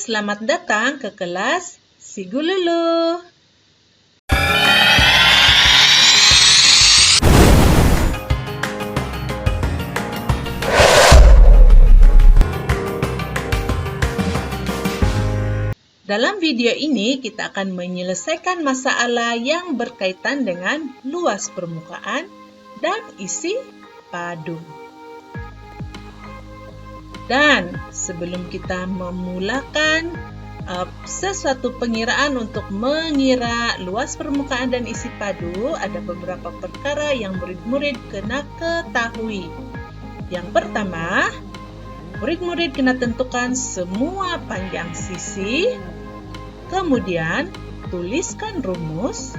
selamat datang ke kelas Si Gululu. Dalam video ini kita akan menyelesaikan masalah yang berkaitan dengan luas permukaan dan isi padu. Dan sebelum kita memulakan sesuatu pengiraan untuk mengira luas permukaan dan isi padu, ada beberapa perkara yang murid-murid kena ketahui. Yang pertama, murid-murid kena tentukan semua panjang sisi, kemudian tuliskan rumus,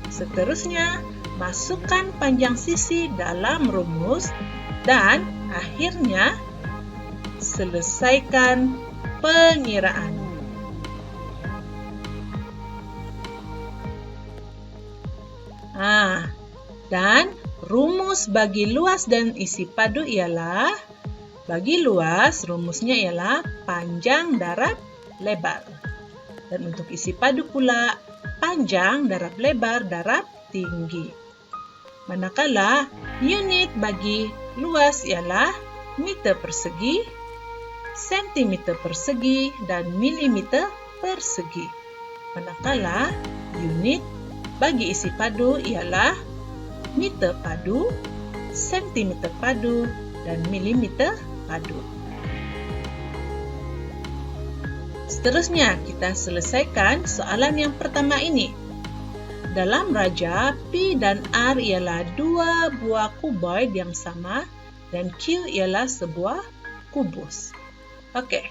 seterusnya masukkan panjang sisi dalam rumus, dan akhirnya selesaikan pengiraan. Dan rumus bagi luas dan isi padu ialah, bagi luas rumusnya ialah panjang darab lebar. Dan untuk isi padu pula panjang darab lebar darab tinggi. Manakala unit bagi luas ialah meter persegi, sentimeter persegi, dan milimeter persegi. Manakala unit bagi isi padu ialah meter padu, sentimeter padu, dan milimeter padu. Seterusnya kita selesaikan soalan yang pertama ini. Dalam raja, P dan R ialah dua buah kuboid yang sama dan Q ialah sebuah kubus. Oke,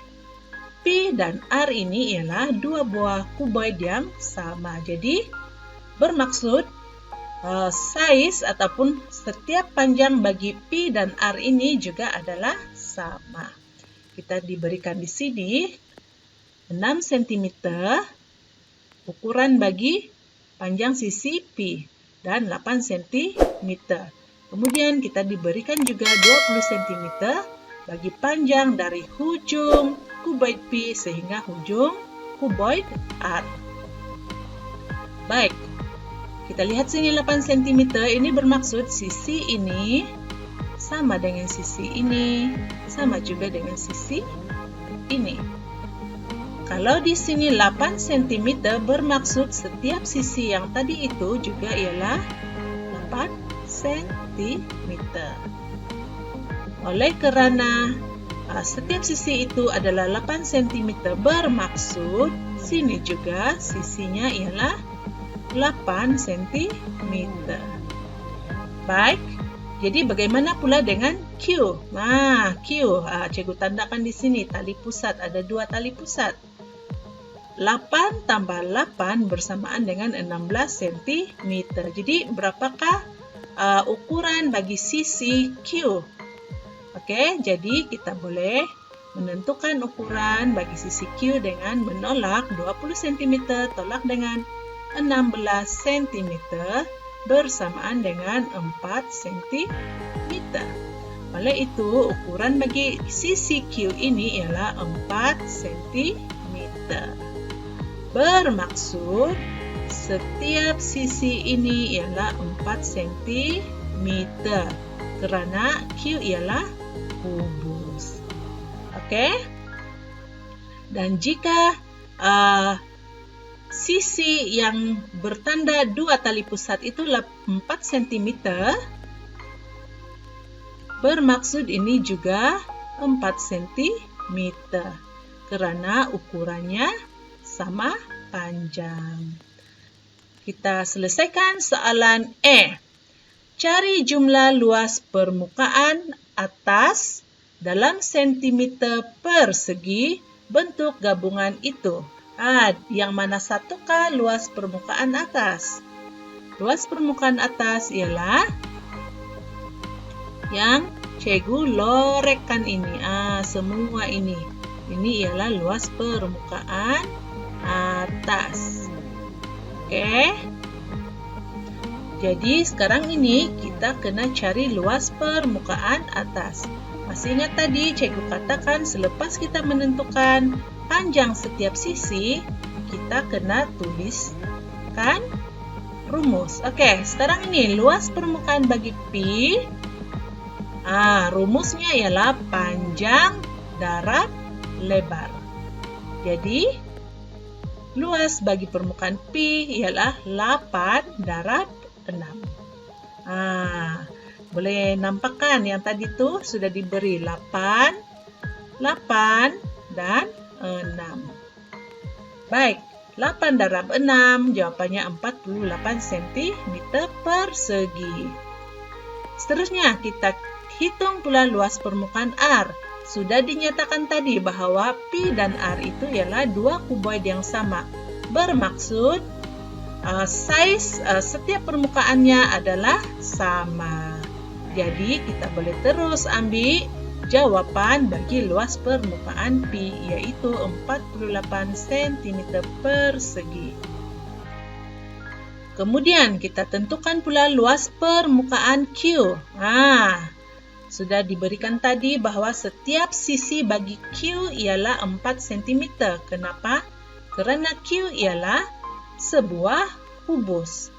P dan R ini ialah dua buah kuboid yang sama. Jadi bermaksud size ataupun setiap panjang bagi P dan R ini juga adalah sama. Kita diberikan di sini 6 cm ukuran bagi panjang sisi P dan 8 cm. Kemudian kita diberikan juga 20 cm bagi panjang dari ujung kuboid P sehingga ujung kuboid R. Baik, kita lihat sini 8 cm ini bermaksud sisi ini sama dengan sisi ini, sama juga dengan sisi ini. Kalau di sini 8 cm bermaksud setiap sisi yang tadi itu juga ialah 8 cm. Oleh kerana setiap sisi itu adalah 8 cm bermaksud sini juga sisinya ialah 8 cm. Baik, jadi bagaimana pula dengan Q? Q, cikgu tandakan di sini tali pusat, ada dua tali pusat. 8 tambah 8 bersamaan dengan 16 cm. Jadi berapakah ukuran bagi sisi Q? Oke, jadi kita boleh menentukan ukuran bagi sisi Q dengan menolak 20 cm tolak dengan 16 cm bersamaan dengan 4 cm. Oleh itu, ukuran bagi sisi Q ini ialah 4 cm. Bermaksud setiap sisi ini ialah 4 cm kerana Q ialah kubus. Oke? Dan jika sisi yang bertanda dua tali pusat itu 4 cm, bermaksud ini juga 4 cm kerana ukurannya sama panjang. Kita selesaikan soalan E. Cari jumlah luas permukaan atas dalam sentimeter persegi bentuk gabungan itu. Yang mana satukah luas permukaan atas? Luas permukaan atas ialah yang cikgu lorekkan ini. Semua ini. Ini ialah luas permukaan atas. Oke. Jadi sekarang ini kita kena cari luas permukaan atas. Masih ingat tadi cikgu katakan selepas kita menentukan panjang setiap sisi, kita kena tuliskan rumus. Oke, sekarang ini luas permukaan bagi pi. Rumusnya ialah panjang darab lebar. Jadi, luas bagi permukaan pi ialah 8 darab 6. Boleh nampakkan yang tadi tuh sudah diberi 8, dan 6. Baik, 8 darab 6, jawabannya 48 cm persegi. Seterusnya, kita hitung pula luas permukaan R. Sudah dinyatakan tadi bahwa pi dan R itu ialah dua kuboid yang sama. Bermaksud, size setiap permukaannya adalah sama. Jadi, kita boleh terus ambil jawaban bagi luas permukaan pi, yaitu 48 cm persegi. Kemudian, kita tentukan pula luas permukaan Q. Sudah diberikan tadi bahwa setiap sisi bagi Q ialah 4 cm. Kenapa? Karena Q ialah sebuah kubus.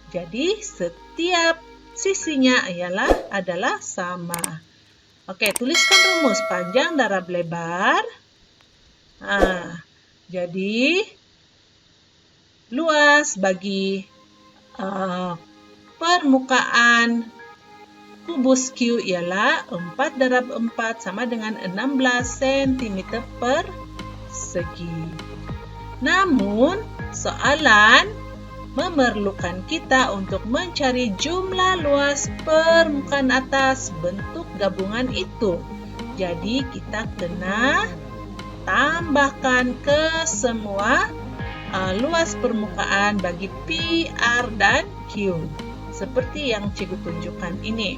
Jadi, setiap sisinya adalah sama. Oke, tuliskan rumus panjang darab lebar. Jadi, luas bagi permukaan kubus Q ialah 4 darab 4 sama dengan 16 cm persegi. Namun, soalan memerlukan kita untuk mencari jumlah luas permukaan atas bentuk gabungan itu. Jadi, kita kena tambahkan ke semua luas permukaan bagi P, R, dan Q. Seperti yang cikgu tunjukkan ini.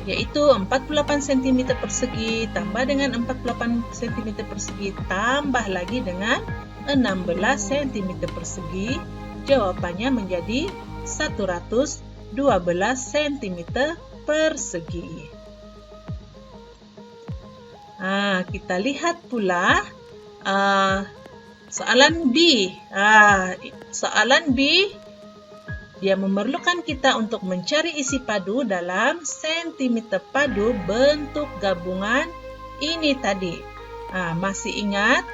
Yaitu 48 cm persegi tambah dengan 48 cm persegi tambah lagi dengan 16 cm persegi. Jawabannya menjadi 112 cm persegi. Kita lihat pula soalan B. Soalan B, dia memerlukan kita untuk mencari isi padu dalam sentimeter padu bentuk gabungan ini tadi. Masih ingat?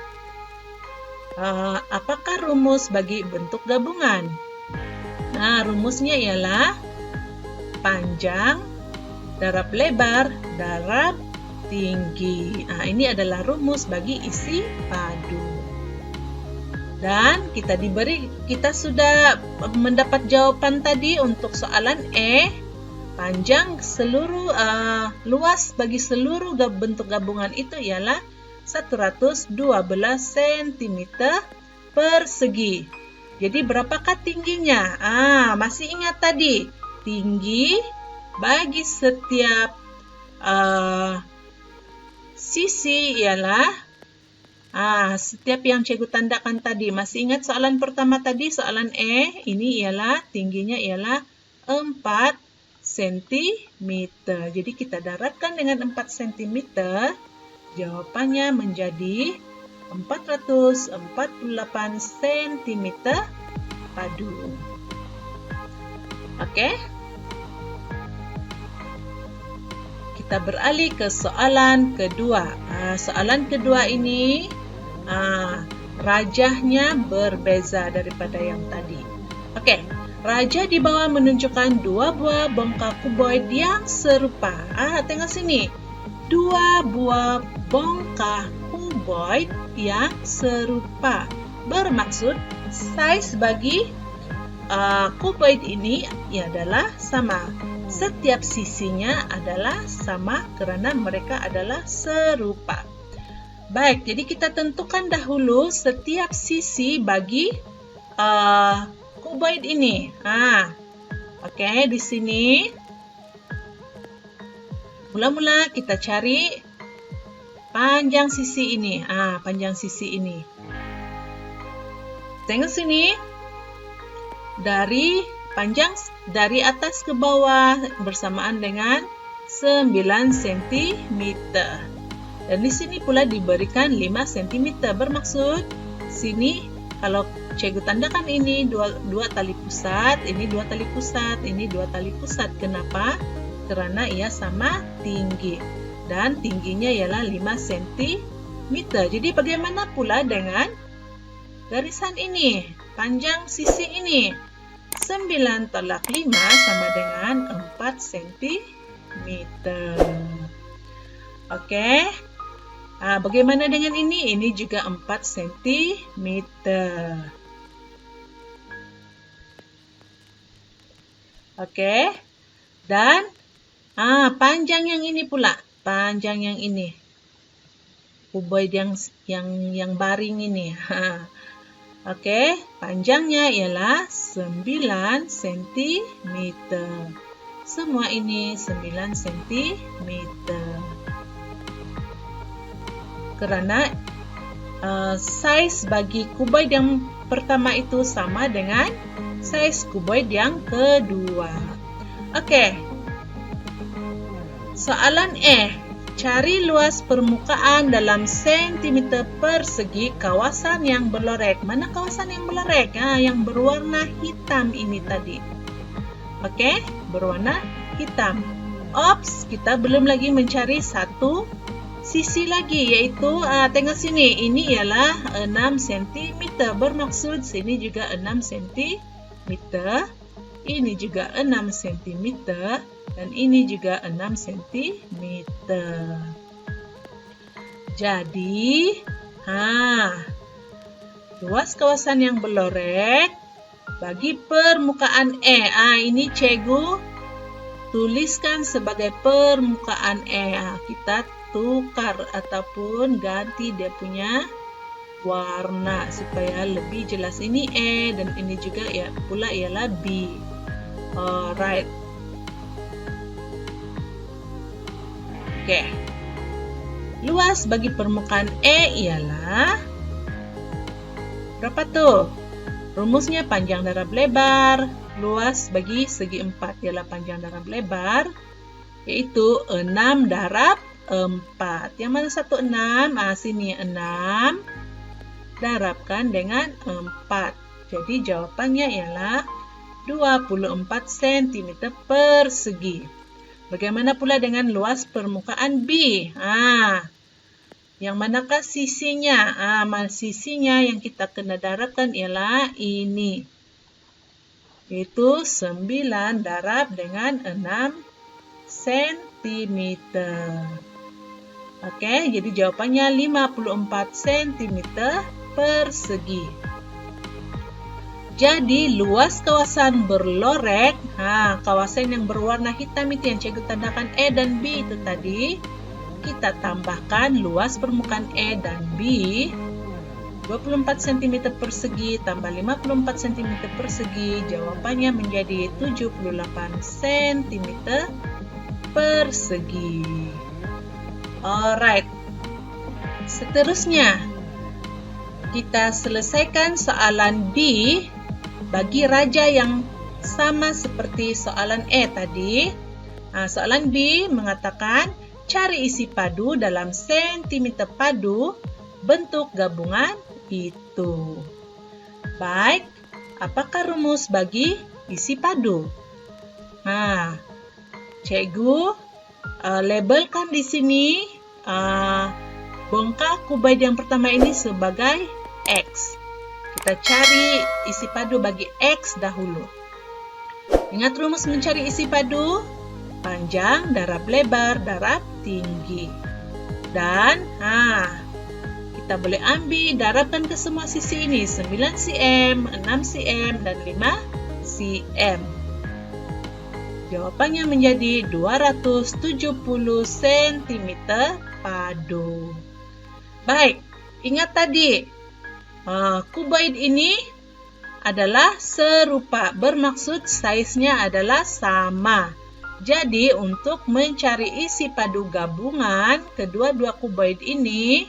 Apakah rumus bagi bentuk gabungan? Rumusnya ialah panjang darab lebar darab tinggi. Ini adalah rumus bagi isi padu. Dan kita sudah mendapat jawaban tadi untuk soalan E. Panjang seluruh luas bagi seluruh bentuk gabungan itu ialah 112 cm persegi. Jadi berapakah tingginya? Masih ingat tadi? Tinggi bagi setiap sisi ialah setiap yang cikgu tandakan tadi. Masih ingat soalan pertama tadi, soalan E? Ini ialah tingginya ialah 4 cm. Jadi kita darabkan dengan 4 cm. Jawabannya menjadi 448 cm padu. Oke. Kita beralih ke soalan kedua. Soalan kedua ini rajahnya berbeza daripada yang tadi. Oke. Rajah di bawah menunjukkan dua buah bongkah kuboid yang serupa. Tengok sini. Dua buah bongkah kuboid yang serupa. Bermaksud, size bagi kuboid ini adalah sama. Setiap sisinya adalah sama karena mereka adalah serupa. Baik, jadi kita tentukan dahulu setiap sisi bagi kuboid ini. Oke, di sini. Mula-mula kita cari panjang sisi ini. Panjang sisi ini. Tengok sini. Dari atas ke bawah bersamaan dengan 9 cm. Dan di sini pula diberikan 5 cm. Bermaksud, sini kalau cikgu tandakan ini dua tali pusat, ini 2 tali pusat, ini 2 tali pusat. Kenapa? Karena ia sama tinggi. Dan tingginya ialah 5 cm. Jadi bagaimana pula dengan garisan ini? Panjang sisi ini. 9 tolak 5 sama dengan 4 cm. Oke. Bagaimana dengan ini? Ini juga 4 cm. Oke. Dan panjang yang ini pula. Panjang yang ini. Kuboid yang baring ini. Oke, panjangnya ialah 9 cm. Semua ini 9 cm. Karena size bagi kuboid yang pertama itu sama dengan size kuboid yang kedua. Oke. Soalan E. Cari luas permukaan dalam sentimeter persegi kawasan yang berlorek. Mana kawasan yang berlorek? Yang berwarna hitam ini tadi. Oke, berwarna hitam. Ops, kita belum lagi mencari satu sisi lagi, yaitu tengok sini. Ini ialah 6 cm. Bermaksud sini juga 6 cm. Ini juga 6 cm. Dan ini juga 6 cm. Jadi, luas kawasan yang berlorek bagi permukaan E. Ini cikgu tuliskan sebagai permukaan E. Kita tukar ataupun ganti dia punya warna supaya lebih jelas. Ini E dan ini juga pula ialah B. Alright. Oke. Luas bagi permukaan E ialah berapa tuh? Rumusnya panjang darab lebar. Luas bagi segi 4 ialah panjang darab lebar, yaitu 6 darab 4. Yang mana satu 6? Sini 6 darabkan dengan 4. Jadi jawabannya ialah 24 cm persegi. Bagaimana pula dengan luas permukaan B? Yang manakah sisinya? Sisinya yang kita kena darabkan ialah ini. Yaitu 9 darab dengan 6 cm. Oke, jadi jawabannya 54 cm persegi. Jadi luas kawasan berlorek, kawasan yang berwarna hitam itu yang cikgu tandakan E dan B itu tadi, kita tambahkan luas permukaan E dan B 24 cm persegi tambah 54 cm persegi, jawabannya menjadi 78 cm persegi. Alright. Seterusnya, kita selesaikan soalan B bagi raja yang sama seperti soalan E tadi. Soalan B mengatakan cari isi padu dalam sentimeter padu bentuk gabungan itu. Baik, apakah rumus bagi isi padu? Cikgu labelkan di sini bongkar kuboid yang pertama ini sebagai X. Kita cari isi padu bagi X dahulu. Ingat rumus mencari isi padu? Panjang darab lebar darab tinggi. Dan kita boleh ambil darabkan ke semua sisi ini. 9 cm, 6 cm, dan 5 cm. Jawabannya menjadi 270 cm padu. Baik, ingat tadi kuboid ini adalah serupa, bermaksud size-nya adalah sama. Jadi untuk mencari isi padu gabungan kedua-dua kuboid ini,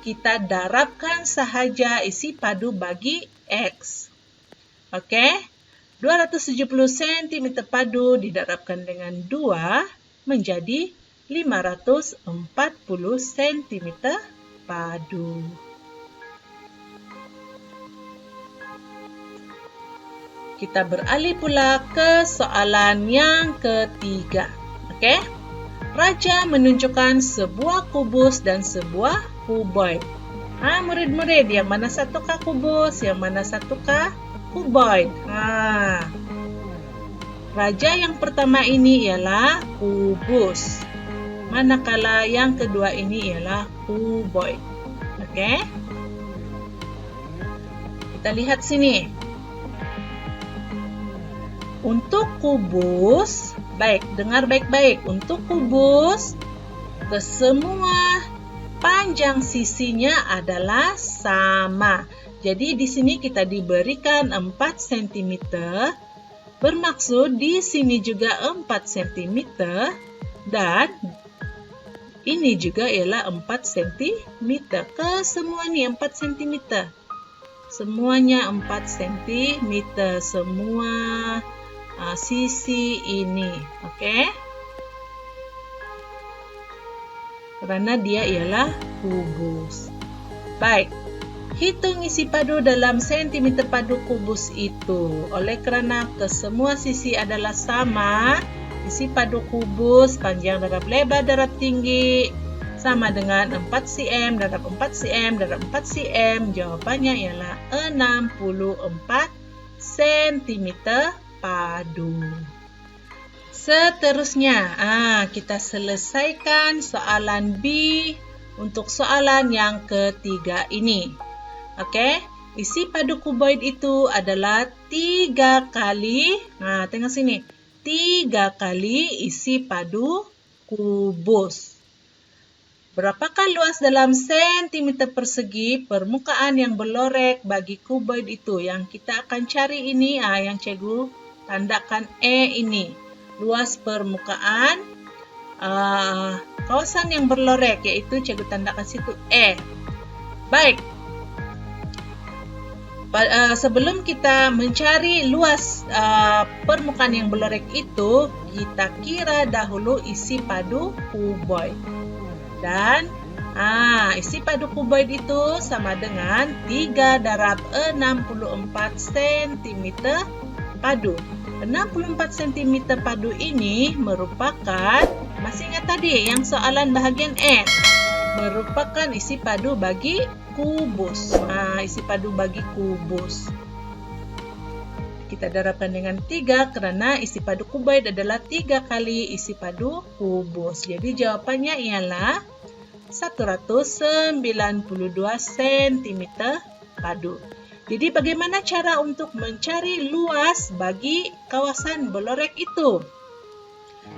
kita darabkan sahaja isi padu bagi X. Oke, 270 cm padu didarabkan dengan 2 menjadi 540 cm padu. Kita beralih pula ke soalan yang ketiga. Oke? Raja menunjukkan sebuah kubus dan sebuah kuboid. Murid-murid, yang mana satukah kubus, yang mana satukah kuboid? Raja yang pertama ini ialah kubus, manakala yang kedua ini ialah kuboid. Oke? Kita lihat sini. Untuk kubus, dengar baik-baik. Untuk kubus, kesemua panjang sisinya adalah sama. Jadi di sini kita diberikan 4 cm, bermaksud di sini juga 4 cm dan ini juga ialah 4 cm. Kesemuanya 4 cm. Semuanya 4 cm, semua sisi ini. Oke? Karena dia ialah kubus. Baik, hitung isi padu dalam sentimeter padu kubus itu. Oleh kerana kesemua sisi adalah sama, isi padu kubus panjang darab lebar darab tinggi sama dengan 4 cm darab 4 cm darab 4 cm. Jawabannya ialah 64 cm padu. Seterusnya, kita selesaikan soalan B untuk soalan yang ketiga ini. Oke, isi padu kuboid itu adalah 3 kali, tengok sini, 3 kali isi padu kubus. Berapakah luas dalam sentimeter persegi permukaan yang berlorek bagi kuboid itu? Yang kita akan cari ini, yang cikgu tandakan E ini. Luas permukaan kawasan yang berlorek, yaitu cikgu tandakan situ E. Baik. Sebelum kita mencari luas permukaan yang berlorek itu, kita kira dahulu isi padu kuboid. Dan isi padu kuboid itu sama dengan 3 darab 64 cm padu. 64 cm padu ini merupakan, masih ingat tadi yang soalan bahagian E, merupakan isi padu bagi kubus. Isi padu bagi kubus. Kita darabkan dengan 3 kerana isi padu kuboid adalah 3 kali isi padu kubus. Jadi jawabannya ialah 192 cm padu. Jadi bagaimana cara untuk mencari luas bagi kawasan berlorek itu?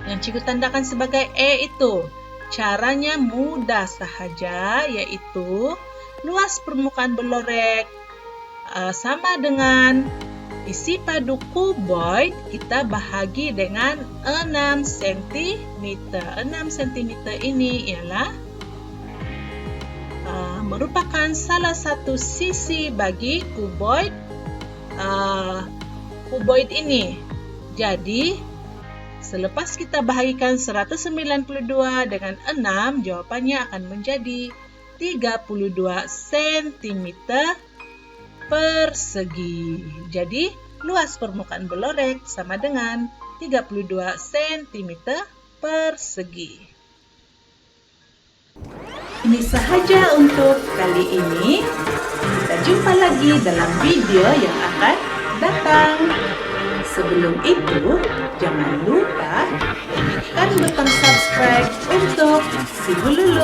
Yang cikgu tandakan sebagai E itu. Caranya mudah sahaja, yaitu luas permukaan berlorek sama dengan isi padu kuboid kita bahagi dengan 6 cm. 6 cm ini ialah merupakan salah satu sisi bagi kuboid ini. Jadi, selepas kita bahagikan 192 dengan 6, jawabannya akan menjadi 32 cm persegi. Jadi, luas permukaan berlorek sama dengan 32 cm persegi. Ini sahaja untuk kali ini. Kita jumpa lagi dalam video yang akan datang. Sebelum itu, jangan lupa tekan butang subscribe untuk si Bululu.